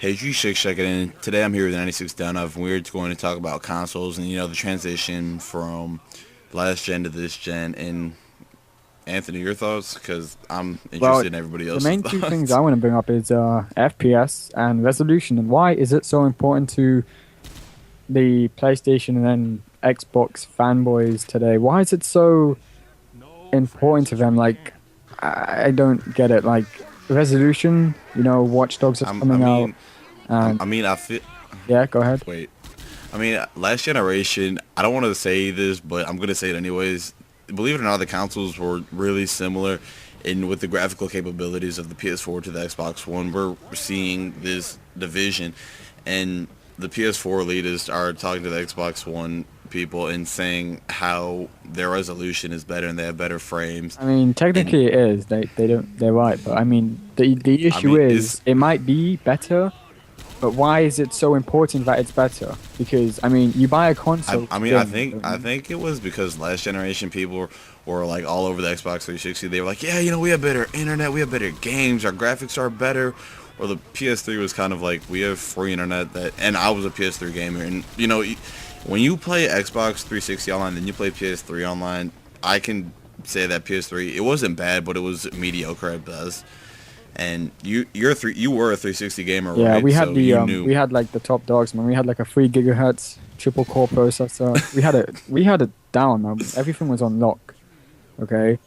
Hey, UG6 checking in. Today I'm here with 96 Down Up, and we're going to talk about consoles and the transition from last gen to this gen. And Anthony, your thoughts? Because I'm Well, interested in everybody the else's main two things I thoughts. want to bring up is FPS and resolution, and why is it so important to the PlayStation and then Xbox fanboys today? Why is it so important to them? Like, I don't get it. Like, resolution, Watch Dogs is I coming out, mean, and I feel. yeah, go ahead. Wait. Last generation. I don't want to say this, but I'm gonna say it anyways. Believe it or not, the consoles were really similar, in with the graphical capabilities of the PS4 to the Xbox One. We're seeing this division, and the PS4 elitists are talking to the Xbox One people and saying how their resolution is better and they have better frames. I mean, And technically it is. They don't. They're right, but I mean, the I issue mean, is it's it might be better. But why is it so important that it's better? Because I mean, you buy a console to game, don't I you? think it was because last generation people were like all over the Xbox 360. They were like, yeah, we have better internet, we have better games, our graphics are better. Or the PS3 was kind of like, we have free internet that, and I was a PS3 gamer, and when you play Xbox 360 online, then you play PS3 online. I can say that PS3, it wasn't bad, but it was mediocre at best. And you were a 360 gamer, Yeah, right? So you knew. we had like the top dogs, man. We had like a 3 gigahertz triple core processor. We had it down, man. Everything was on lock. Okay.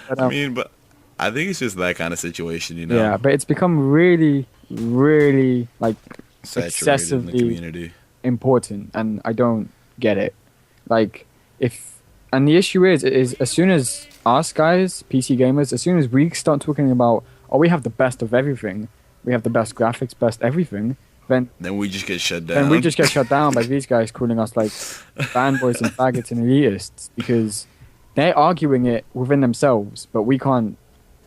But, But I think it's just that kind of situation, yeah, but it's become really, really like saturated in the excessively community. important, and I don't get it. Like, if and the issue is as soon as us guys, PC gamers, as soon as we start talking about, oh, we have the best of everything, we have the best graphics, best everything, then Then we just get shut then we down. just get shut down by these guys calling us like fanboys and faggots and elitists because they're arguing it within themselves, but we can't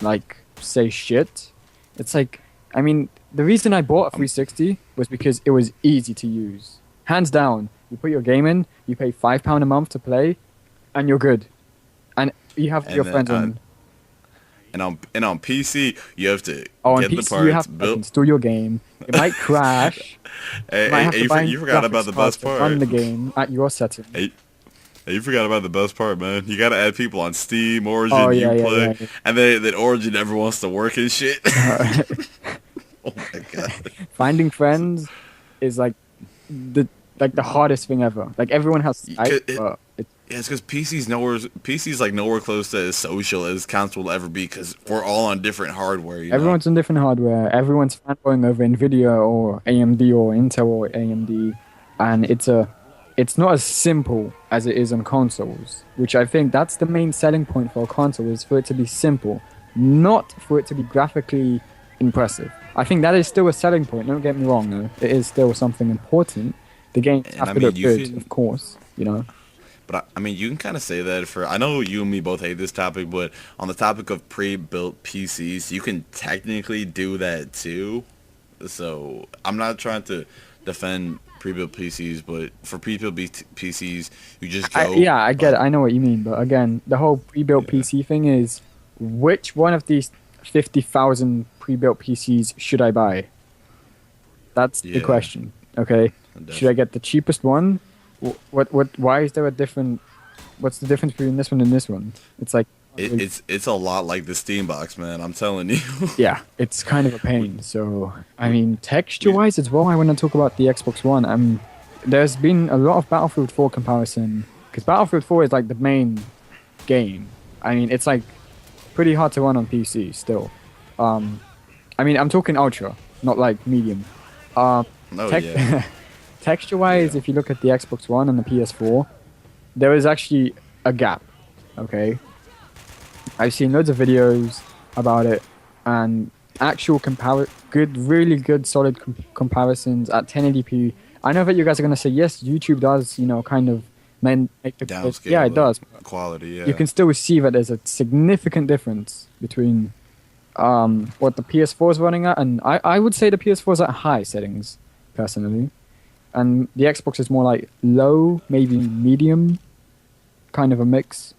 like say shit. It's like, I mean, the reason I bought a Um, 360 was because it was easy to use, hands down. You put your game in, you pay £5 a month to play, and you're good. And you have your and then friends on. on PC, you have to Oh, on get the PC you parts have to like built. install your game. It might crash. You might have to buy You a forgot about graphics the card best to run part. the game at your settings. Hey, you forgot about the best part, man. You gotta add people on Steam, Oh Origin, yeah, yeah, Uplay, yeah. and then Origin never wants to work and shit. Yeah. Oh my god. Finding friends is the the hardest thing ever. Like everyone has Skype, but Yeah, it's because PC's like nowhere close to as social as console will ever be because we're all on different hardware. everyone's on different hardware. Everyone's fanboying over Nvidia or AMD or Intel or AMD, and it's not as simple as it is on consoles. Which I think that's the main selling point for a console is for it to be simple, not for it to be graphically impressive. I think that is still a selling point. Don't get me wrong, though. It is still something important. The games And have I to mean, look you good, can, of course. I mean, you can kind of say that for. I know you and me both hate this topic, but on the topic of pre-built PCs, you can technically do that too. So I'm not trying to defend pre-built PCs, but for pre-built PCs, you just go Yeah, I get it. like, I know what you mean, but again, the whole pre-built yeah, PC thing is, which one of these 50,000 pre-built PCs should I buy? That's the yeah, question. Okay, should I definitely. get the cheapest one? Why is there a different? What's the difference between this one and this one? It's like, It's a lot like the Steam box, man. I'm telling you. yeah, it's kind of a we, pain. So, I mean, we, texture-wise as well, I want to talk about the Xbox One. There's been a lot of Battlefield 4 comparison because Battlefield 4 is like the main game. I mean, it's like pretty hard to run on PC still. Um, I mean, I'm talking ultra, not like medium. Um, oh tech yeah, Texture-wise, yeah, if you look at the Xbox One and the PS4, there is actually a gap. Okay, I've seen loads of videos about it, and actual really good, solid comparisons at 1080p. I know that you guys are gonna say yes, YouTube does, kind of make yeah, downscale it does. the quality. You Yeah. can still see that there's a significant difference between what the PS4 is running at, and I would say the PS4 is at high settings, personally, and the Xbox is more like low, maybe medium, kind of a mix.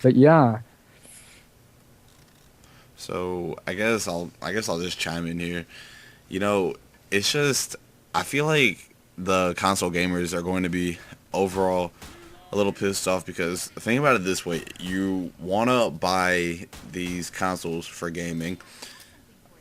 But yeah, So I guess I'll just chime in here. You know, it's just I feel like the console gamers are going to be overall a little pissed off because think about it this way: you want to buy these consoles for gaming,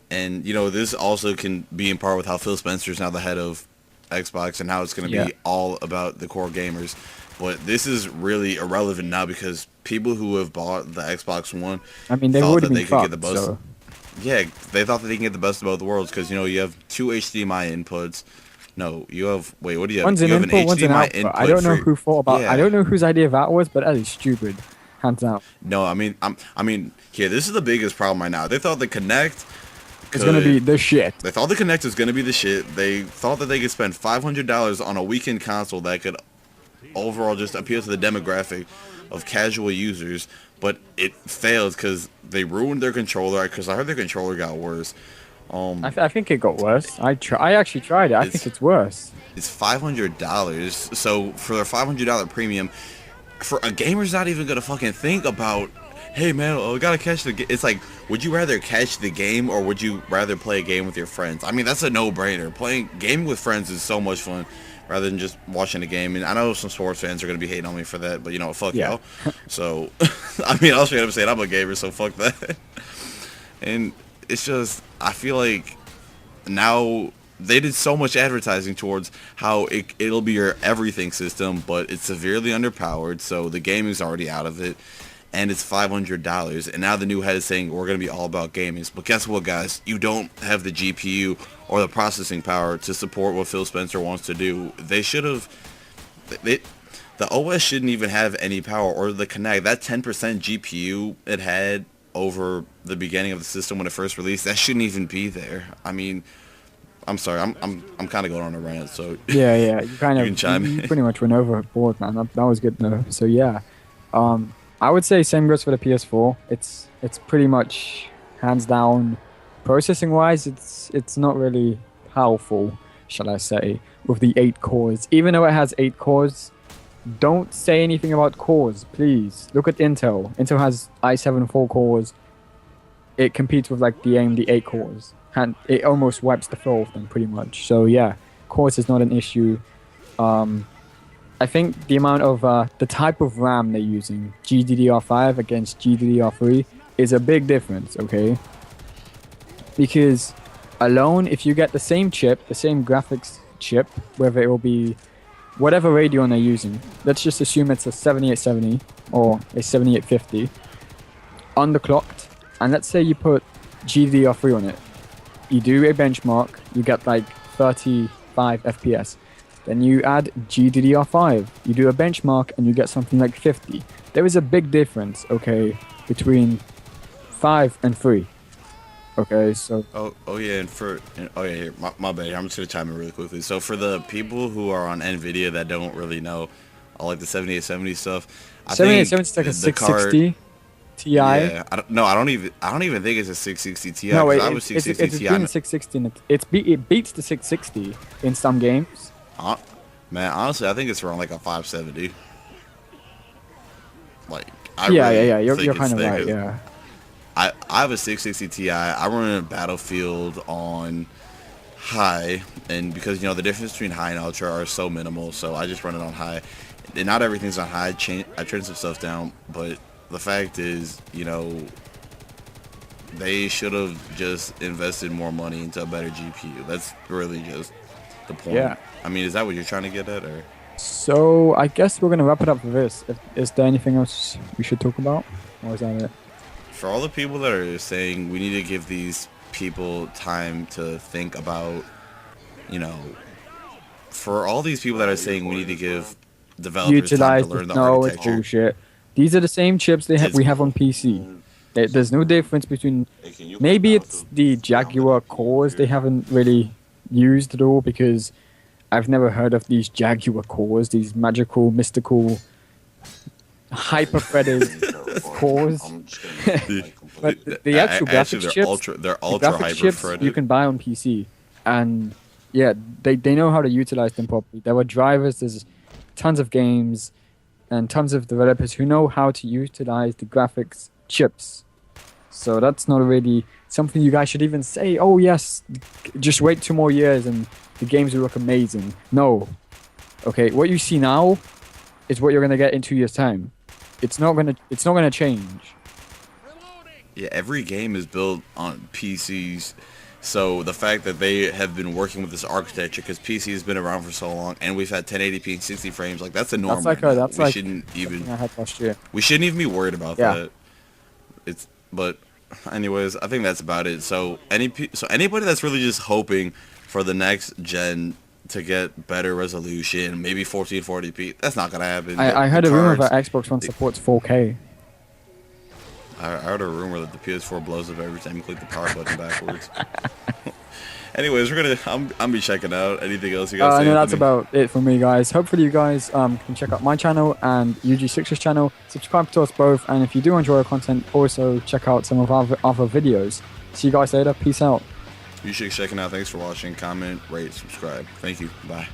and you know this also can be in part with how Phil Spencer is now the head of Xbox and how it's going to Yeah. be all about the core gamers. But this is really irrelevant now because people who have bought the Xbox One I mean, they've thought already that been they could get the fucked, most. so Yeah, they thought that they can get the best of both worlds because you know you have two HDMI inputs. No, you have wait. What do you have? one's an You have an input, one's an HDMI output. input I don't know for who thought about. I yeah. don't know whose idea that was, but that is stupid, hands down. No, I mean, yeah. This is the biggest problem right now. They thought the Connect It's gonna be could. the shit. They thought the Connect was gonna be the shit. They thought that they could spend $500 on a weekend console that could overall just appeal to the demographic of casual users, but it failed because they ruined their controller. Because I heard their controller got worse. I think it got worse. I actually tried it. I think It's it's worse. it's $500. So for their $500 premium, for a gamer's not even gonna fucking think about, hey man, we gotta catch the game. It's like, would you rather catch the game or would you rather play a game with your friends? I mean, that's a no-brainer. Playing gaming with friends is so much fun rather than just watching a game. And I know some sports fans are gonna be hating on me for that, but you know, fuck Yeah. y'all. So, I mean, I'll straight up say I'm a gamer, so fuck that. And it's just, I feel like now they did so much advertising towards how it'll be your everything system, but it's severely underpowered, so the gaming's already out of it, and it's $500. And now the new head is saying we're going to be all about gaming. But guess what, guys? You don't have the GPU or the processing power to support what Phil Spencer wants to do. They should have. They, the OS shouldn't even have any power, or the Kinect. That 10% GPU it had over the beginning of the system when it first released, that shouldn't even be there. I mean, I'm sorry, I'm kind of going on a rant, so Yeah. You kind you of can chime you in. pretty much went overboard, man. That was good though. So yeah, I would say same goes for the PS4. It's pretty much hands down. Processing wise, it's not really powerful, shall I say, with the 8 cores. Even though it has 8 cores, don't say anything about cores, please. Look at Intel. Intel has i7 4 cores. It competes with like the AMD 8 cores, and it almost wipes the floor with them pretty much. So yeah, cores is not an issue. I think the amount of the type of RAM they're using, GDDR5 against GDDR3, is a big difference. Okay, because alone, if you get the same chip, the same graphics chip, whether it will be whatever Radeon they're using, let's just assume it's a 7870 or a 7850 underclocked, and let's say you put GDDR3 on it. You do a benchmark, you get like 35 FPS. Then you add GDDR5, you do a benchmark, and you get something like 50. There is a big difference, okay, between 5 and 3. Okay, so Oh yeah, oh yeah, here, my bad. I'm just gonna chime in really quickly. So for the people who are on Nvidia that don't really know, all like the 7870 stuff, I think 7870 is like a the card. 660 Ti. Yeah, I don't even think it's a 660 Ti. No, 'Cause it, I was it's 660 it's Ti. between 660 and it beats the 660 in some games. Uh, Man, honestly, I think it's around like a 570. Like, I really Yeah. You're think it's kind of there, right. 'cause Yeah. I have a 660 Ti. I run in a Battlefield on high, and because you know the difference between high and ultra are so minimal, so I just run it on high. And not everything's on high. I turn some stuff down, but the fact is, you know, they should have just invested more money into a better GPU. That's really just the point. Yeah. I mean, is that what you're trying to get at, or? So I guess we're gonna wrap it up with this. Is there anything else we should talk about, or is that it? For all the people that are saying we need to give these people time to think about, you know, for all these people that are saying we need to give developers time to Utilize learn the no, it's architecture. bullshit. These are the same chips we have on PC. There's no difference between. Maybe it's the Jaguar cores they haven't really used at all, because I've never heard of these Jaguar cores, these magical, mystical, hyper-threaded cores. But the actual graphics chips, They're the ultra graphics hyper chips threaded. you can buy on PC, and yeah, they know how to utilize them properly. There are drivers, there's tons of games, and tons of developers who know how to utilize the graphics chips. So that's not really something you guys should even say. Oh yes, just wait 2 more years and the games will look amazing. No, okay, what you see now is what you're gonna get in 2 years' time. It's not gonna change. Yeah, every game is built on PCs, so the fact that they have been working with this architecture, because PC has been around for so long, and we've had 1080p and 60 frames, like that's a norm. We shouldn't even. I had last year. We shouldn't even be worried about that. But, anyways, I think that's about it. So anybody that's really just hoping for the next gen to get better resolution, maybe 1440p, that's not gonna happen. I heard a rumor that Xbox One supports 4K. I heard a rumor that the PS4 blows up every time you click the power button backwards. Anyways, I'm be checking out. Anything else you guys say? No, that's about it for me, guys. Hopefully you guys can check out my channel and UG6's channel. Subscribe to us both, and if you do enjoy our content, also check out some of our other videos. See you guys later. Peace out. UG6 checking out. Thanks for watching. Comment, rate, subscribe. Thank you. Bye.